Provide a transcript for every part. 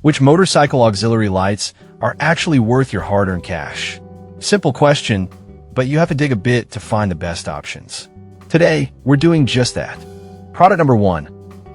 Which motorcycle auxiliary lights are actually worth your hard-earned cash? Simple question, but you have to dig a bit to find the best options. Today, we're doing just that. Product number 1,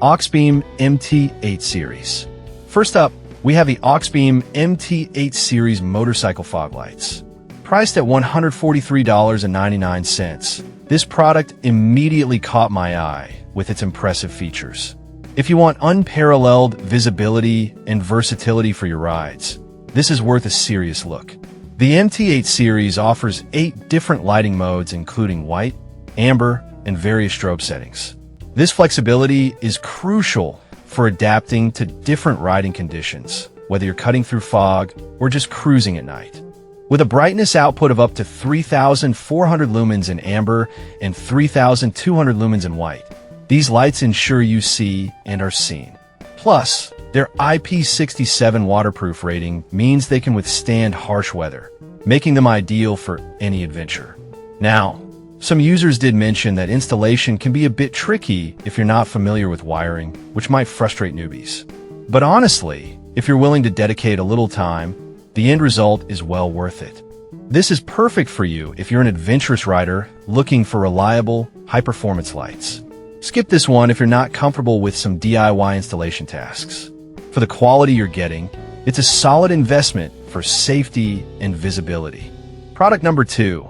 AUXBEAM MT8 Series. First up, we have the AUXBEAM MT8 Series motorcycle fog lights. Priced at $143.99, this product immediately caught my eye with its impressive features. If you want unparalleled visibility and versatility for your rides, this is worth a serious look. The MT8 series offers 8 different lighting modes including white, amber, and various strobe settings. This flexibility is crucial for adapting to different riding conditions, whether you're cutting through fog or just cruising at night. With a brightness output of up to 3,400 lumens in amber and 3,200 lumens in white, these lights ensure you see and are seen. Plus, their IP67 waterproof rating means they can withstand harsh weather, making them ideal for any adventure. Now, some users did mention that installation can be a bit tricky if you're not familiar with wiring, which might frustrate newbies. But honestly, if you're willing to dedicate a little time, the end result is well worth it. This is perfect for you if you're an adventurous rider looking for reliable, high-performance lights. Skip this one if you're not comfortable with some DIY installation tasks. For the quality you're getting, it's a solid investment for safety and visibility. Product number 2,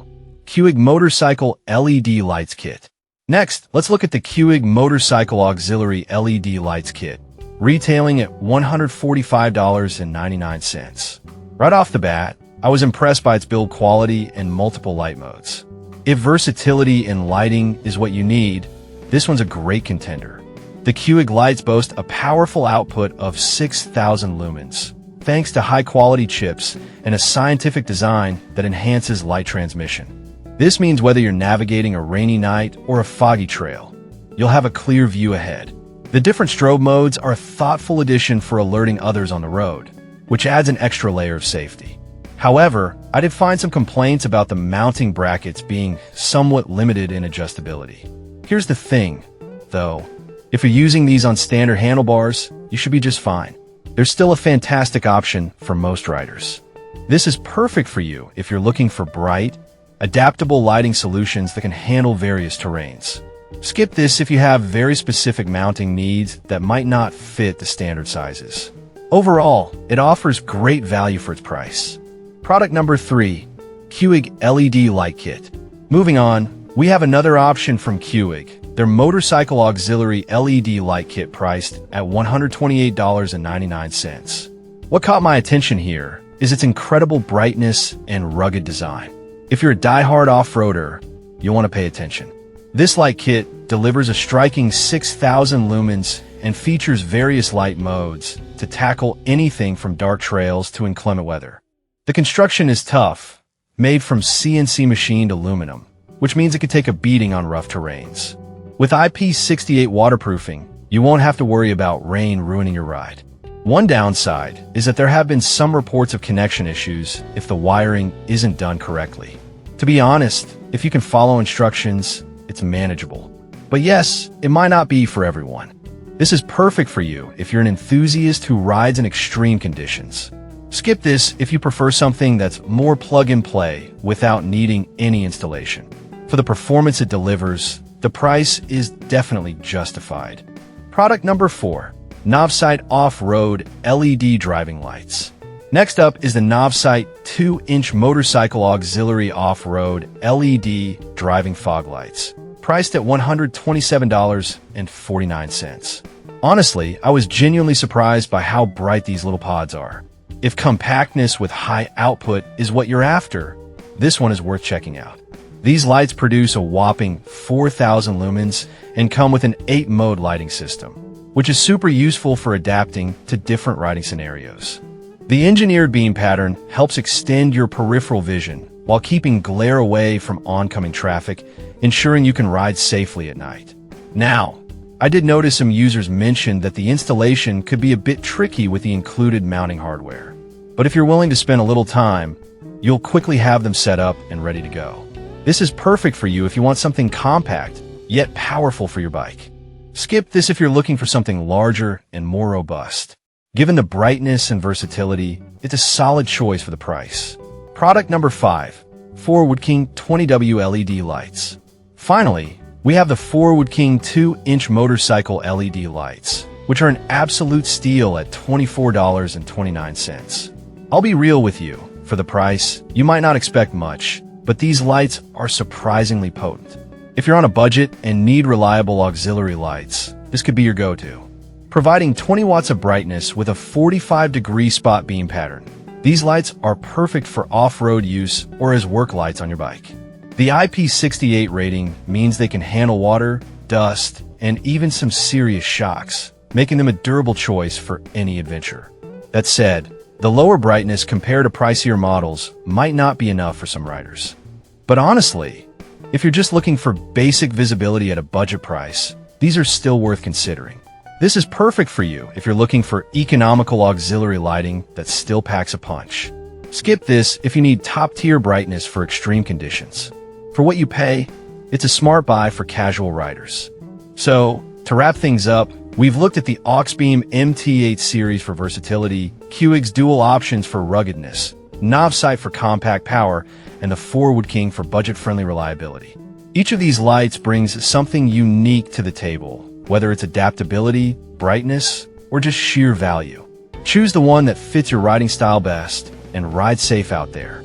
Keuig Motorcycle LED Lights Kit. Next, let's look at the Keuig Motorcycle Auxiliary LED Lights Kit, retailing at $145.99. Right off the bat, I was impressed by its build quality and multiple light modes. If versatility in lighting is what you need, this one's a great contender. The Keuig lights boast a powerful output of 6,000 lumens, thanks to high-quality chips and a scientific design that enhances light transmission. This means whether you're navigating a rainy night or a foggy trail, you'll have a clear view ahead. The different strobe modes are a thoughtful addition for alerting others on the road, which adds an extra layer of safety. However, I did find some complaints about the mounting brackets being somewhat limited in adjustability. Here's the thing, though. If you're using these on standard handlebars, you should be just fine. There's still a fantastic option for most riders. This is perfect for you if you're looking for bright, adaptable lighting solutions that can handle various terrains. Skip this if you have very specific mounting needs that might not fit the standard sizes. Overall, it offers great value for its price. Product number 3, Keuig LED Light Kit. Moving on, we have another option from Keuig, their Motorcycle Auxiliary LED Light Kit priced at $128.99. What caught my attention here is its incredible brightness and rugged design. If you're a die-hard off-roader, you'll want to pay attention. This light kit delivers a striking 6,000 lumens and features various light modes to tackle anything from dark trails to inclement weather. The construction is tough, made from CNC machined aluminum, which means it can take a beating on rough terrains. With IP68 waterproofing, you won't have to worry about rain ruining your ride. One downside is that there have been some reports of connection issues if the wiring isn't done correctly. To be honest, if you can follow instructions, it's manageable. But yes, it might not be for everyone. This is perfect for you if you're an enthusiast who rides in extreme conditions. Skip this if you prefer something that's more plug-and-play without needing any installation. For the performance it delivers, the price is definitely justified. Product number 4, Novsight Off-Road LED Driving Lights. Next up is the Novsight 2-inch Motorcycle Auxiliary Off-Road LED Driving Fog Lights, priced at $127.49. Honestly, I was genuinely surprised by how bright these little pods are. If compactness with high output is what you're after, this one is worth checking out. These lights produce a whopping 4,000 lumens and come with an 8-mode lighting system, which is super useful for adapting to different riding scenarios. The engineered beam pattern helps extend your peripheral vision while keeping glare away from oncoming traffic, ensuring you can ride safely at night. Now, I did notice some users mentioned that the installation could be a bit tricky with the included mounting hardware. But if you're willing to spend a little time, you'll quickly have them set up and ready to go. This is perfect for you if you want something compact, yet powerful for your bike. Skip this if you're looking for something larger and more robust. Given the brightness and versatility, it's a solid choice for the price. Product number 5. Forward King 20W LED lights. Finally, we have the Forward King 2-inch motorcycle LED lights, which are an absolute steal at $24.29. I'll be real with you. For the price, you might not expect much, but these lights are surprisingly potent. If you're on a budget and need reliable auxiliary lights, this could be your go-to. Providing 20 watts of brightness with a 45-degree spot beam pattern, these lights are perfect for off-road use or as work lights on your bike. The IP68 rating means they can handle water, dust, and even some serious shocks, making them a durable choice for any adventure. That said, the lower brightness compared to pricier models might not be enough for some riders. But honestly, if you're just looking for basic visibility at a budget price, these are still worth considering. This is perfect for you if you're looking for economical auxiliary lighting that still packs a punch. Skip this if you need top-tier brightness for extreme conditions. For what you pay, it's a smart buy for casual riders. So, to wrap things up, we've looked at the Auxbeam MT8 series for versatility, QX dual options for ruggedness, Novsight for compact power, and the Forward King for budget-friendly reliability. Each of these lights brings something unique to the table, whether it's adaptability, brightness, or just sheer value. Choose the one that fits your riding style best and ride safe out there.